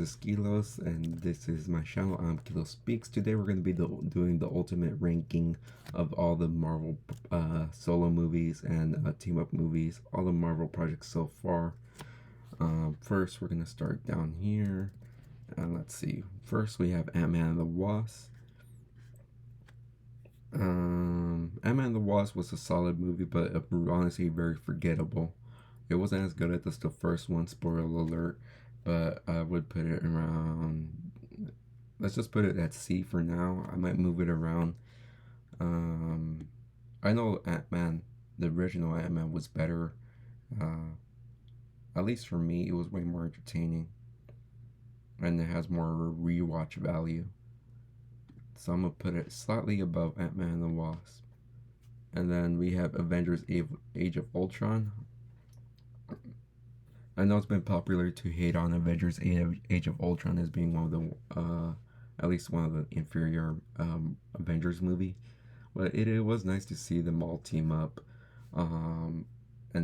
This is Kilos, and this is my channel. I'm Kilos Speaks. Today we're going to be doing the ultimate ranking of all the Marvel solo movies and team-up movies, all the Marvel projects so far. First, we're going to start down here. Let's see. First, we have Ant-Man and the Wasp. Ant-Man and the Wasp was a solid movie, but honestly very forgettable. It wasn't as good as the first one, spoiler alert, but I would put it around, let's just put it at C for now. I might move it around. I know Ant-Man, the original Ant-Man was better. At least for me, it was way more entertaining. And it has more rewatch value. So I'm going to put it slightly above Ant-Man and the Wasp. And then we have Avengers Age of Ultron. I know it's been popular to hate on Avengers Age of Ultron as being one of the, at least one of the inferior Avengers movie. But it was nice to see them all team up and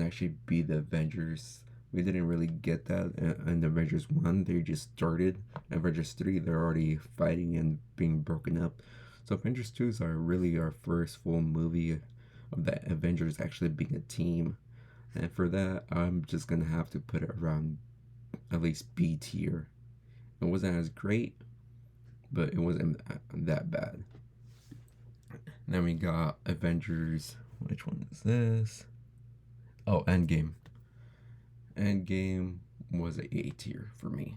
actually be the Avengers. We didn't really get that in Avengers 1. They just started. Avengers 3, they're already fighting and being broken up. So Avengers 2 is really our first full movie of the Avengers actually being a team. And for that, I'm just going to have to put it around at least B tier. It wasn't as great, but it wasn't that bad. Then we got Avengers. Which one is this? Oh, Endgame. Endgame was an A tier for me.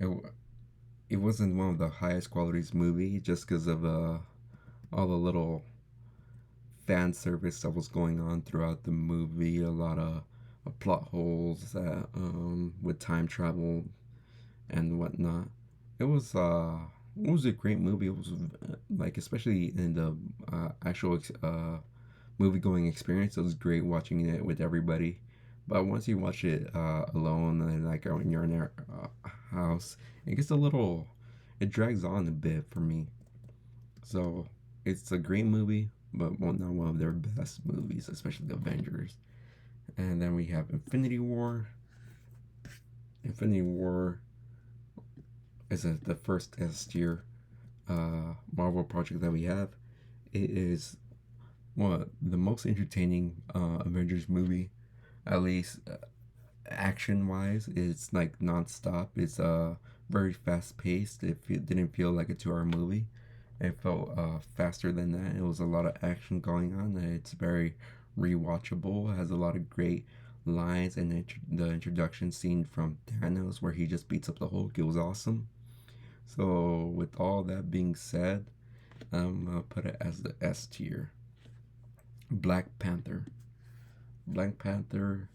It wasn't one of the highest qualities movie just because of all the little fan service that was going on throughout the movie. A lot of plot holes that with time travel and whatnot. It was a great movie. It was like, especially in the actual movie going experience, it was great watching it with everybody. But once you watch it alone and like when you're in your house, it gets it drags on a bit for me. So it's a great movie, but not one of their best movies, especially the Avengers. And then we have Infinity War. Infinity War is the first S tier Marvel project that we have. It is the most entertaining Avengers movie, at least action wise. It's like non-stop. It's very fast paced. It didn't feel like a 2-hour movie. It felt faster than that. It was a lot of action going on. It's very rewatchable. It has a lot of great lines, and the introduction scene from Thanos where he just beats up the Hulk, it was awesome. So with all that being said, I'm gonna put it as the S tier. Black Panther. Black Panther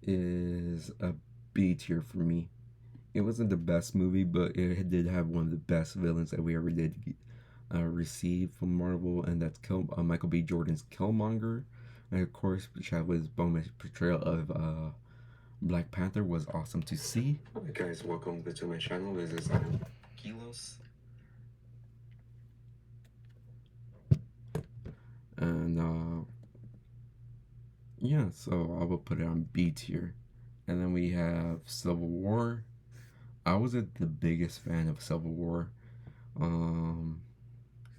is a B tier for me. It wasn't the best movie, but it did have one of the best villains that we ever did receive from Marvel, and that's Michael B. Jordan's Killmonger. And of course, Chadwick Boseman's portrayal of Black Panther was awesome to see. Hi guys, welcome to my channel. This is Kilos. And yeah, so I will put it on B tier. And then we have Civil War. I wasn't the biggest fan of Civil War.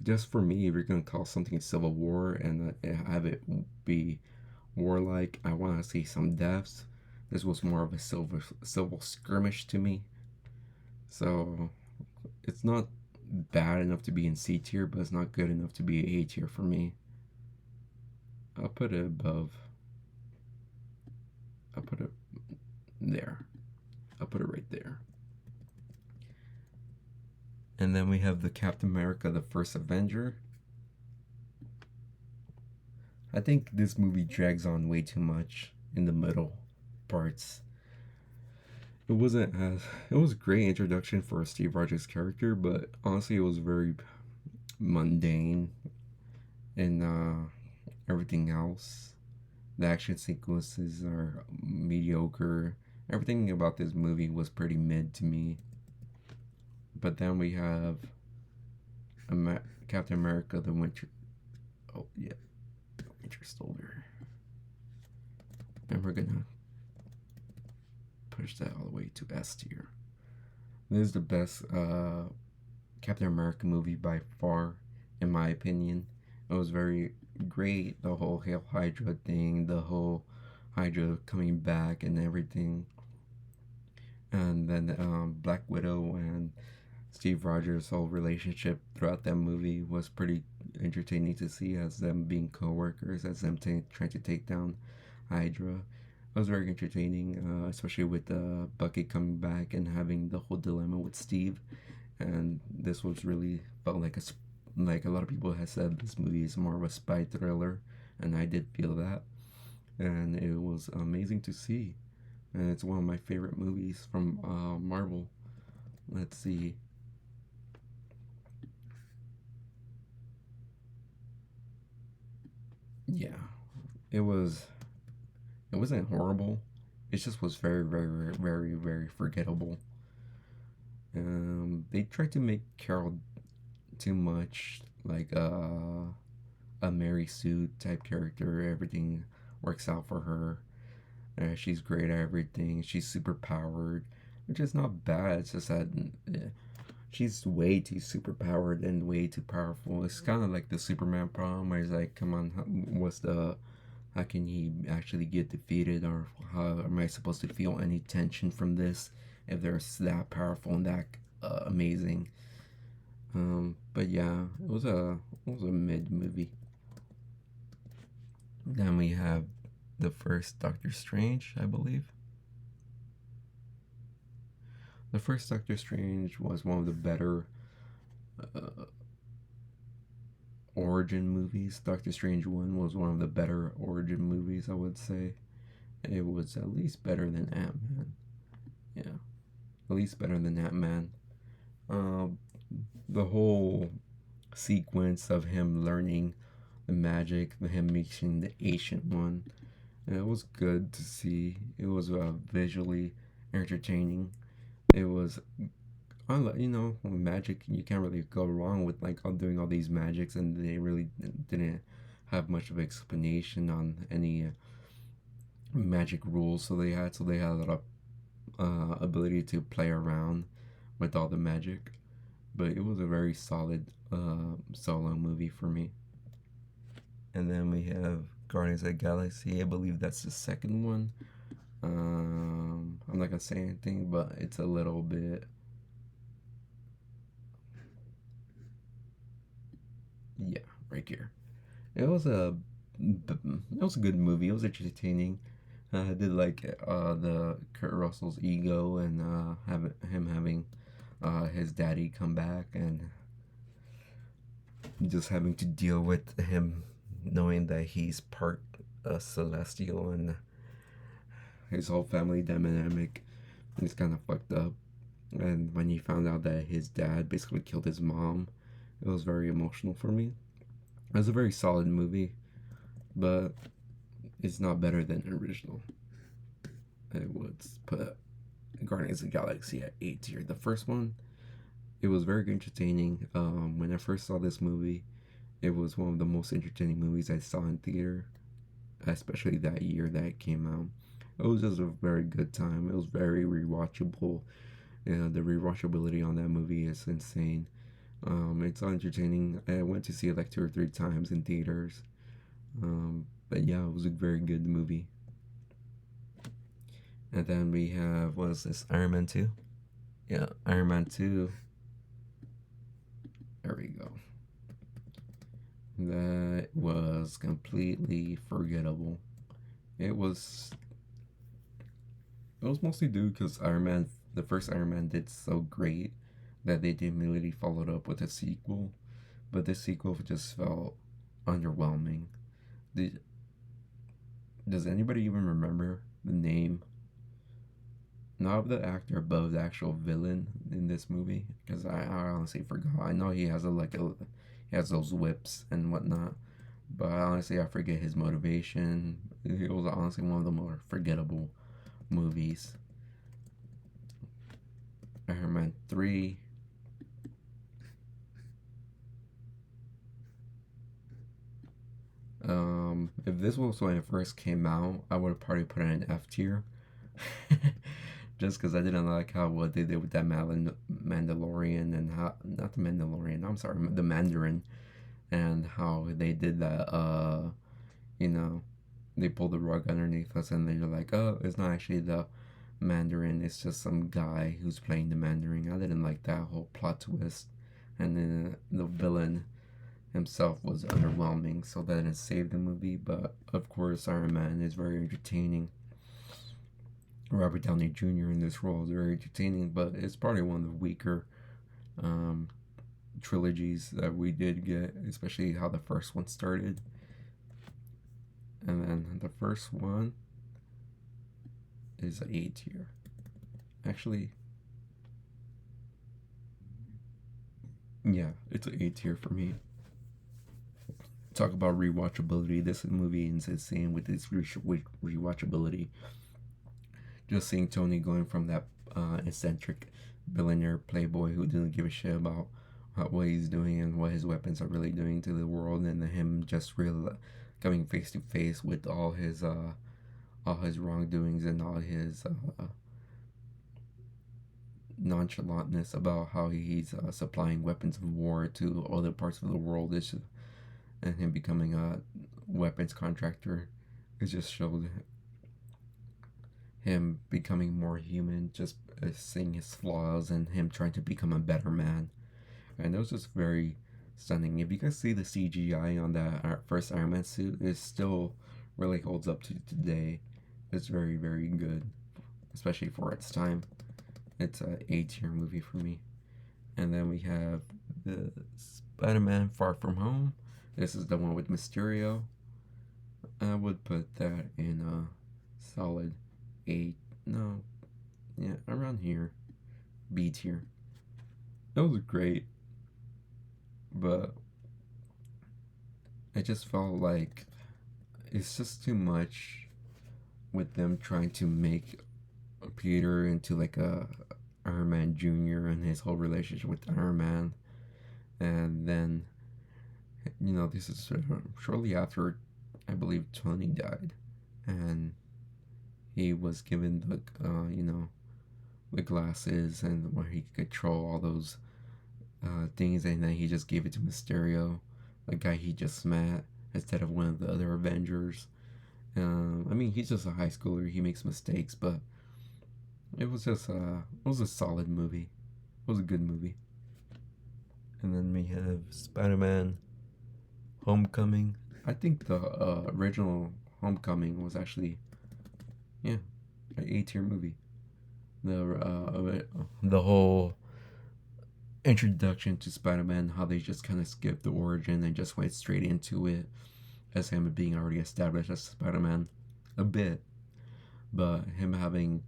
Just for me, if you're gonna call something Civil War and have it be warlike, I want to see some deaths. This was more of a civil skirmish to me. So it's not bad enough to be in C tier, but it's not good enough to be A tier for me. I'll put it above. I'll put it there. I'll put it right there. And then we have the Captain America, the First Avenger. I think this movie drags on way too much in the middle parts. It was a great introduction for Steve Rogers' character, but honestly it was very mundane and everything else. The action sequences are mediocre. Everything about this movie was pretty mid to me. But then we have Captain America, the Winter Soldier. And we're gonna push that all the way to S tier. This is the best Captain America movie by far, in my opinion. It was very great. The whole Hail Hydra thing, the whole Hydra coming back and everything. And then Black Widow and Steve Rogers' whole relationship throughout that movie was pretty entertaining to see, as them being co-workers, as them trying to take down Hydra. It was very entertaining, especially with Bucky coming back and having the whole dilemma with Steve. And this was really felt like a lot of people have said this movie is more of a spy thriller, and I did feel that, and it was amazing to see. And it's one of my favorite movies from Marvel. Let's see. Yeah, it was. It wasn't horrible. It just was very, very, very, very, very forgettable. They tried to make Carol too much like a Mary Sue type character. Everything works out for her. She's great at everything. She's super powered, which is not bad. It's just that she's way too super powered and way too powerful. It's kind of like the Superman problem, where he's like, "Come on, what's the? How can he actually get defeated, or how am I supposed to feel any tension from this if they're that powerful and that amazing?" But yeah, it was a mid movie. Then we have the first Doctor Strange, I believe. The first Doctor Strange was one of the better uh, origin movies. Doctor Strange 1 was one of the better origin movies, I would say. It was at least better than Ant Man. Yeah, at least better than Ant Man. Um, the whole sequence of him learning the magic, him meeting the ancient one, it was good to see. It was visually entertaining. It was, with magic, you can't really go wrong with like doing all these magics, and they really didn't have much of explanation on any magic rules. So they had a lot of ability to play around with all the magic. But it was a very solid solo movie for me. And then we have Guardians of the Galaxy. I believe that's the second one. I'm not gonna say anything, but it's a little bit. Yeah, right here. It was a good movie. It was entertaining. I did like the Kurt Russell's ego, and him having his daddy come back, and just having to deal with him knowing that he's part celestial, and his whole family dynamic is kind of fucked up. And when he found out that his dad basically killed his mom, it was very emotional for me. It was a very solid movie, but it's not better than the original. I would put Guardians of the Galaxy at A tier. The first one, it was very entertaining. When I first saw this movie, it was one of the most entertaining movies I saw in theater, especially that year that it came out. It was just a very good time. It was very rewatchable. The rewatchability on that movie is insane. It's entertaining. I went to see it like 2 or 3 times in theaters. But yeah, it was a very good movie. And then we have, what is this, Iron Man 2? Yeah, Iron Man 2. There we go. That was completely forgettable. It was mostly due because the first Iron Man did so great that they didn't immediately follow it up with a sequel. But this sequel just felt underwhelming. Did, does anybody even remember the name? Not of the actor, but of the actual villain in this movie, because I honestly forgot. I know he has he has those whips and whatnot, but honestly I forget his motivation. It was honestly one of the more forgettable movies. Iron Man 3. If this was when it first came out, I would have probably put it in F tier. just because I didn't like how what they did with that Mandalorian and how not the Mandalorian. I'm sorry, the Mandarin, and how they did that. You know, they pulled the rug underneath us, and they're like, oh, it's not actually the Mandarin. It's just some guy who's playing the Mandarin. I didn't like that whole plot twist, and then the villain himself was underwhelming, so that didn't save the movie. But of course, Iron Man is very entertaining. Robert Downey Jr. in this role is very entertaining, but it's probably one of the weaker um, trilogies that we did get, especially how the first one started. And then the first one is A tier. Actually, yeah, it's an A tier for me. Talk about rewatchability. This movie is insane with its rewatchability. Just seeing Tony going from that eccentric billionaire playboy who didn't give a shit about what he's doing and what his weapons are really doing to the world, and then him just real coming face to face with all his wrongdoings and all his nonchalantness about how he's supplying weapons of war to other parts of the world. And him becoming a weapons contractor. It just showed him becoming more human, just seeing his flaws and him trying to become a better man. And it was just very stunning. If you guys see the CGI on that first Iron Man suit, it still really holds up to today. It's very, very good, especially for its time. It's a A-tier movie for me. And then we have the Spider-Man Far From Home. This is the one with Mysterio. I would put that in a solid 8. No, yeah, around here. B tier. It was great, but it just felt like it's just too much with them trying to make Peter into like a Iron Man Jr. and his whole relationship with Iron Man. And then, this is shortly after, I believe, Tony died. And he was given the glasses and where he could control all those things. And then he just gave it to Mysterio, the guy he just met, instead of one of the other Avengers. I mean, he's just a high schooler. He makes mistakes, but it was just it was a solid movie. It was a good movie. And then we have Spider-Man Homecoming. I think the original Homecoming was actually, yeah, an A-tier movie. The whole introduction to Spider-Man, how they just kind of skipped the origin and just went straight into it as him being already established as Spider-Man a bit, but him having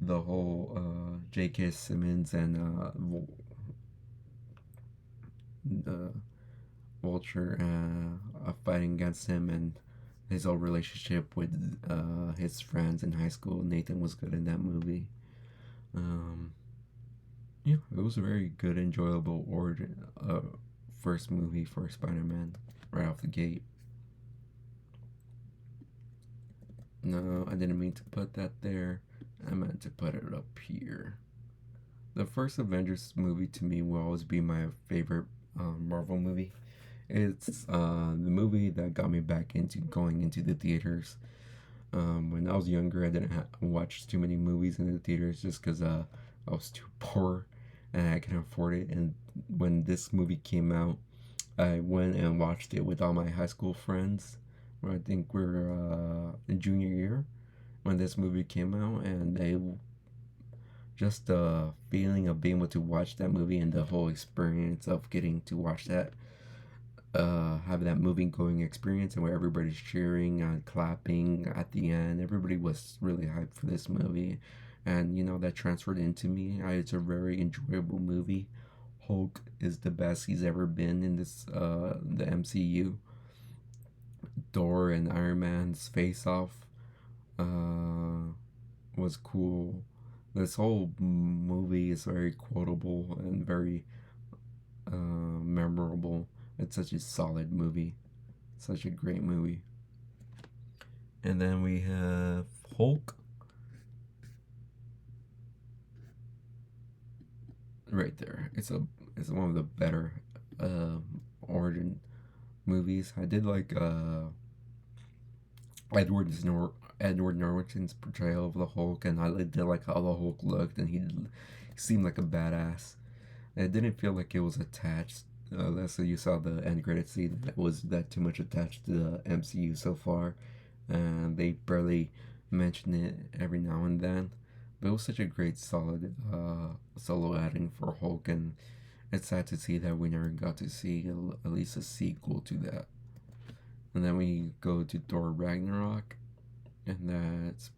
the whole J.K. Simmons and Vulture fighting against him, and his whole relationship with his friends in high school. Nathan was good in that movie. Yeah, it was a very good, enjoyable origin first movie for Spider-Man right off the gate. No, I didn't mean to put that there. I meant to put it up here. The first Avengers movie to me will always be my favorite Marvel movie. It's the movie that got me back into going into the theaters. When I was younger, I didn't watch too many movies in the theaters just because I was too poor and I couldn't afford it. And when this movie came out, I went and watched it with all my high school friends. I think we're in junior year when this movie came out, and they just the feeling of being able to watch that movie and the whole experience of getting to watch that, have that moving going experience, and where everybody's cheering and clapping at the end. Everybody was really hyped for this movie, and that transferred into me. It's a very enjoyable movie. Hulk is the best he's ever been in the MCU. Thor and Iron Man's face off was cool. This whole movie is very quotable and very memorable. It's such a solid movie, such a great movie. And then we have Hulk. right there. It's one of the better origin movies. I did like Edward Norton's portrayal of the Hulk, and I did like how the Hulk looked, and he seemed like a badass. And it didn't feel like it was attached. That's you saw the end credit scene. That was that too much attached to the MCU so far, and they barely mention it every now and then. But it was such a great, solid solo outing for Hulk, and it's sad to see that we never got to see at least a sequel to that. And then we go to Thor Ragnarok, and that's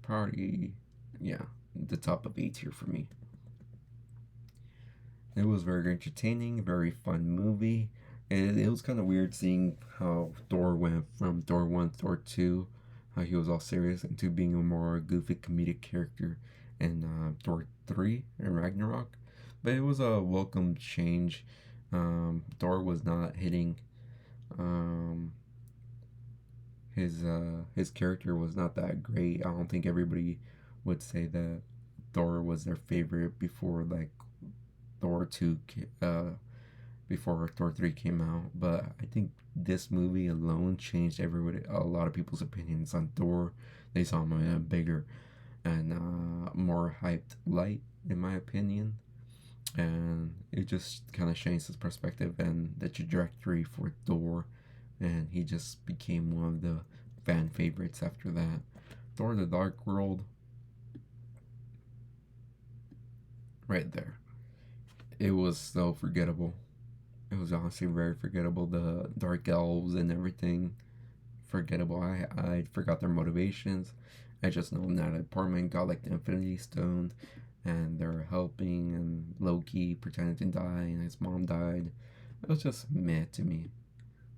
probably, yeah, the top of A tier for me. It was very entertaining, very fun movie. It was kind of weird seeing how Thor went from Thor 1, Thor 2, how he was all serious, into being a more goofy comedic character in Thor 3 and Ragnarok. But it was a welcome change. Thor was not hitting. Um, his character was not that great. I don't think everybody would say that Thor was their favorite before like Thor 2 before Thor 3 came out, but I think this movie alone changed a lot of people's opinions on Thor. They saw him in a bigger and more hyped light, in my opinion, and it just kind of changed his perspective and the trajectory for Thor, and he just became one of the fan favorites after that. Thor: The Dark World, right there. It was so forgettable. It was honestly very forgettable. The dark elves and everything, forgettable. I forgot their motivations. I just know Natalie Portman got like the Infinity Stone, and they're helping, and Loki pretended to die, and his mom died. It was just meh to me.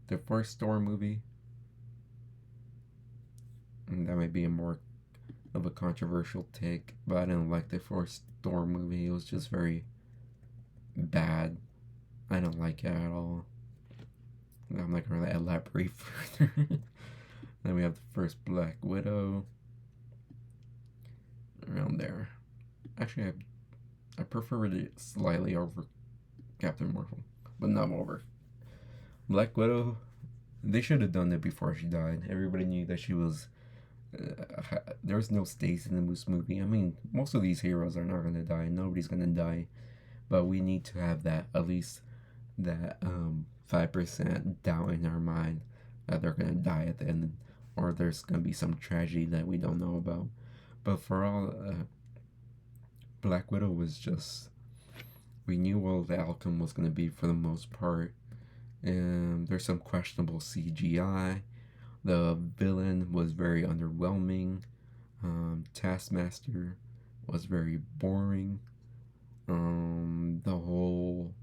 The first Thor movie, and that might be a more of a controversial take, but I didn't like the first Thor movie. It was just very bad. I don't like it at all. I'm not gonna really elaborate further. Then we have the first Black Widow. Around there. Actually, I prefer it slightly over Captain Marvel, but not over. Black Widow, they should have done it before she died. Everybody knew that she was. There was no stakes in the Moose movie. I mean, most of these heroes are not gonna die. Nobody's gonna die, but we need to have that at least that 5% doubt in our mind that they're gonna die at the end, or there's gonna be some tragedy that we don't know about. But for all, Black Widow was just, we knew what the outcome was gonna be for the most part. And there's some questionable CGI. The villain was very underwhelming. Taskmaster was very boring. The whole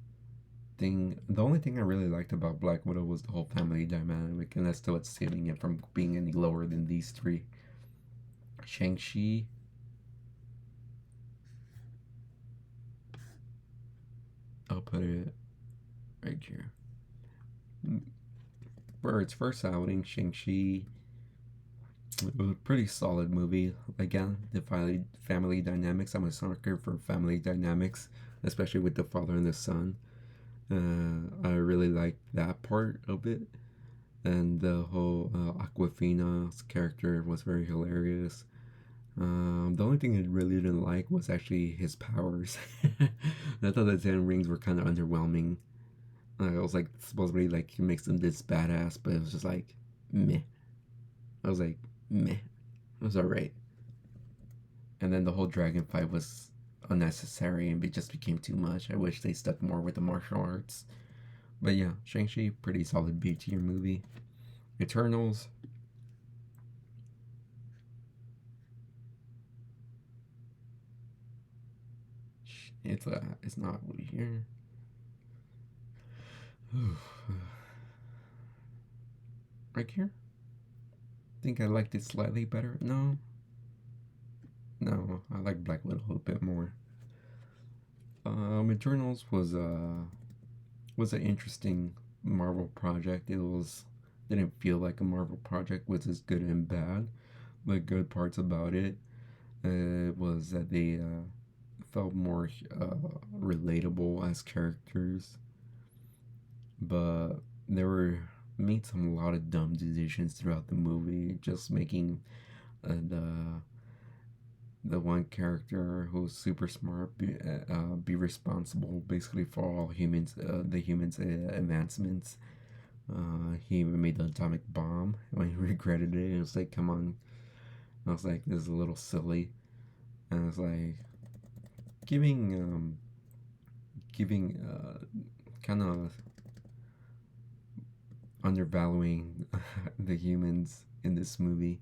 thing, the only thing I really liked about Black Widow was the whole family dynamic, and that's still what's saving it from being any lower than these three. Shang-Chi, I'll put it right here. For its first outing, Shang-Chi, it was a pretty solid movie. Again, the family dynamics. I'm a sucker for family dynamics, especially with the father and the son. I really liked that part of it, and the whole Aquafina's character was very hilarious. The only thing I really didn't like was actually his powers. I thought the 10 rings were kind of underwhelming. It was like supposedly like he makes them this badass, but it was just like meh. I was like meh. It was alright. And then the whole dragon fight was unnecessary and it just became too much. I wish they stuck more with the martial arts. But yeah, Shang-Chi, pretty solid B tier movie. Eternals. It's not really here. Right here? Think I liked it slightly better. No. No, I like Black Widow a bit more. Eternals was an interesting Marvel project. It was didn't feel like a Marvel project, which is good and bad. The good parts about it was that they felt more relatable as characters, but they were made some a lot of dumb decisions throughout the movie, just making the one character who's super smart be responsible basically for all humans, the humans' advancements. He even made the atomic bomb when he regretted it. It was like, come on. I was like, this is a little silly. And I was like, giving, kind of undervaluing the humans in this movie.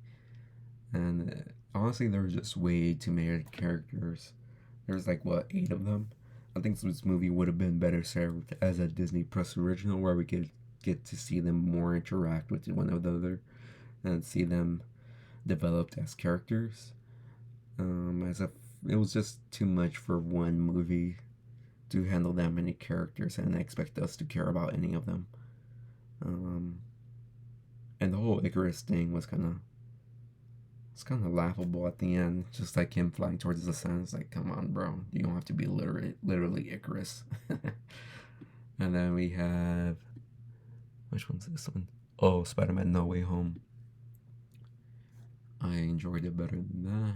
And honestly, there were just way too many characters. There's like, what, 8 of them? I think this movie would have been better served as a Disney Plus original where we could get to see them more interact with one another and see them developed as characters. As if it was just too much for one movie to handle that many characters and expect us to care about any of them. Um, and the whole Icarus thing was kind of laughable at the end, just like him flying towards the sun. It's like, come on, bro, you don't have to be literally Icarus. And then we have, which one's this one? Oh, Spider-Man: No Way Home. I enjoyed it better than that.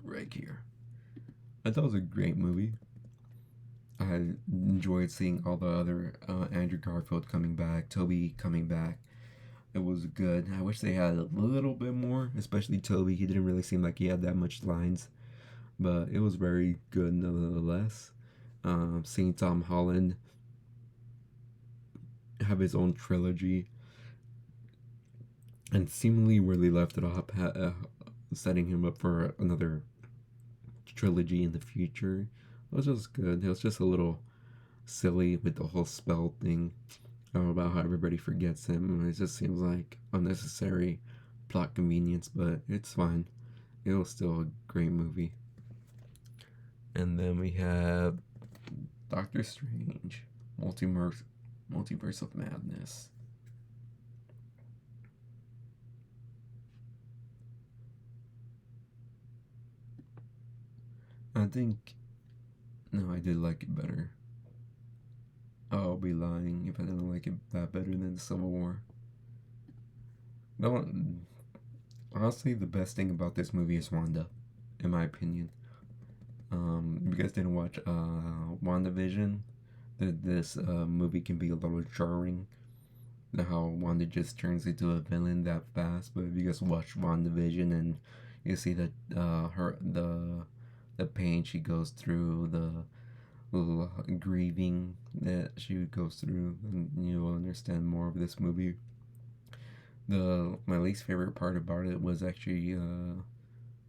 Right here. I thought it was a great movie. I enjoyed seeing all the other Andrew Garfield coming back, Toby coming back. It was good. I wish they had a little bit more, especially Toby. He didn't really seem like he had that much lines, but it was very good nonetheless. Seeing Tom Holland have his own trilogy and seemingly where they left it off, setting him up for another trilogy in the future. It was just good. It was just a little silly with the whole spell thing about how everybody forgets him. It just seems like unnecessary plot convenience, but it's fine. It was still a great movie. And then we have Doctor Strange, Multiverse of Madness. I think, no, I did like it better. I'll be lying if I didn't like it that better than Civil War. No, honestly, the best thing about this movie is Wanda, in my opinion. If you guys didn't watch WandaVision, this movie can be a little jarring. How Wanda just turns into a villain that fast. But if you guys watch WandaVision and you see that her the pain she goes through, the little grieving that she goes through, and you will understand more of this movie. My least favorite part about it was actually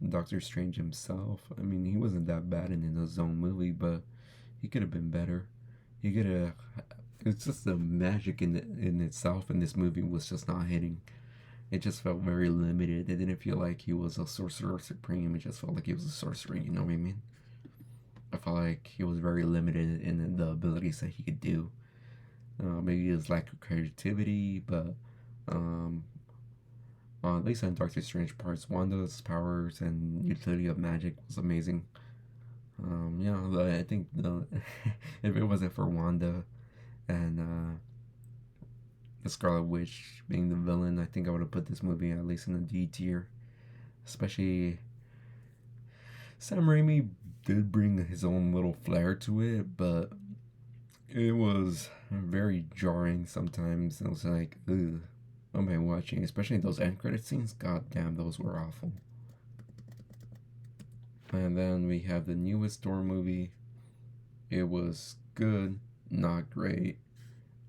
Doctor Strange himself. I mean, he wasn't that bad in his own movie, but he could have been better. He could have. It's just the magic in itself in this movie was just not hitting. It just felt very limited. It didn't feel like he was a sorcerer supreme. It just felt like he was a sorcerer. You know what I mean? I felt like he was very limited in the abilities that he could do. Maybe his lack of creativity, but um, at least in Doctor Strange parts, Wanda's powers and utility of magic was amazing. Yeah, I think if it wasn't for Wanda and the Scarlet Witch being the villain, I think I would have put this movie at least in the D tier. Especially Sam Raimi did bring his own little flair to it, but it was very jarring sometimes. It was like, ugh, what am I watching? Especially those end credit scenes. God damn, those were awful. And then we have the newest Thor movie. It was good, not great.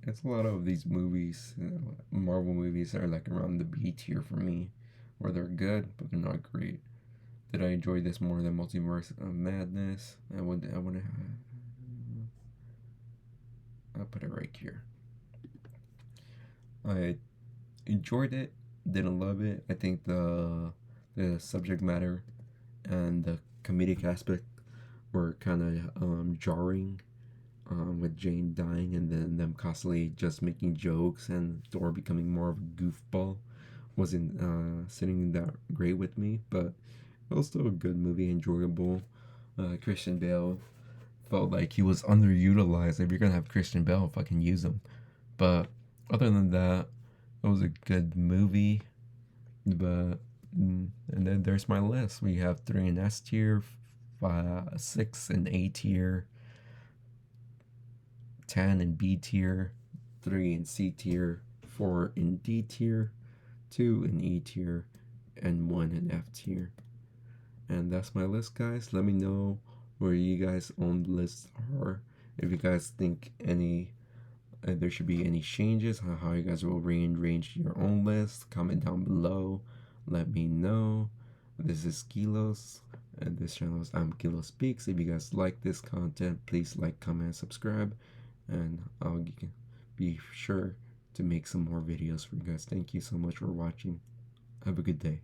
It's a lot of these movies, Marvel movies are like around the B tier for me, where they're good but they're not great. Did I enjoy this more than Multiverse of Madness? I'll put it right here. I enjoyed it, didn't love it. I think the subject matter and the comedic aspect were kind of jarring, with Jane dying and then them constantly just making jokes and Thor becoming more of a goofball wasn't sitting that great with me, but it was still a good movie, enjoyable. Christian Bale felt like he was underutilized. If you're gonna have Christian Bale, fucking use him. But other than that, it was a good movie. But and then there's my list. We have 3 in S tier, 6 in A tier, 10 in B tier, 3 in C tier, 4 in D tier, 2 in E tier, and 1 in F tier. And that's my list, guys. Let me know where you guys' own lists are. If you guys think there should be any changes on how you guys will rearrange your own list, comment down below. Let me know. This is Kilos, and this channel is I'm Kilo Speaks. If you guys like this content, please like, comment, and subscribe, and I'll be sure to make some more videos for you guys. Thank you so much for watching. Have a good day.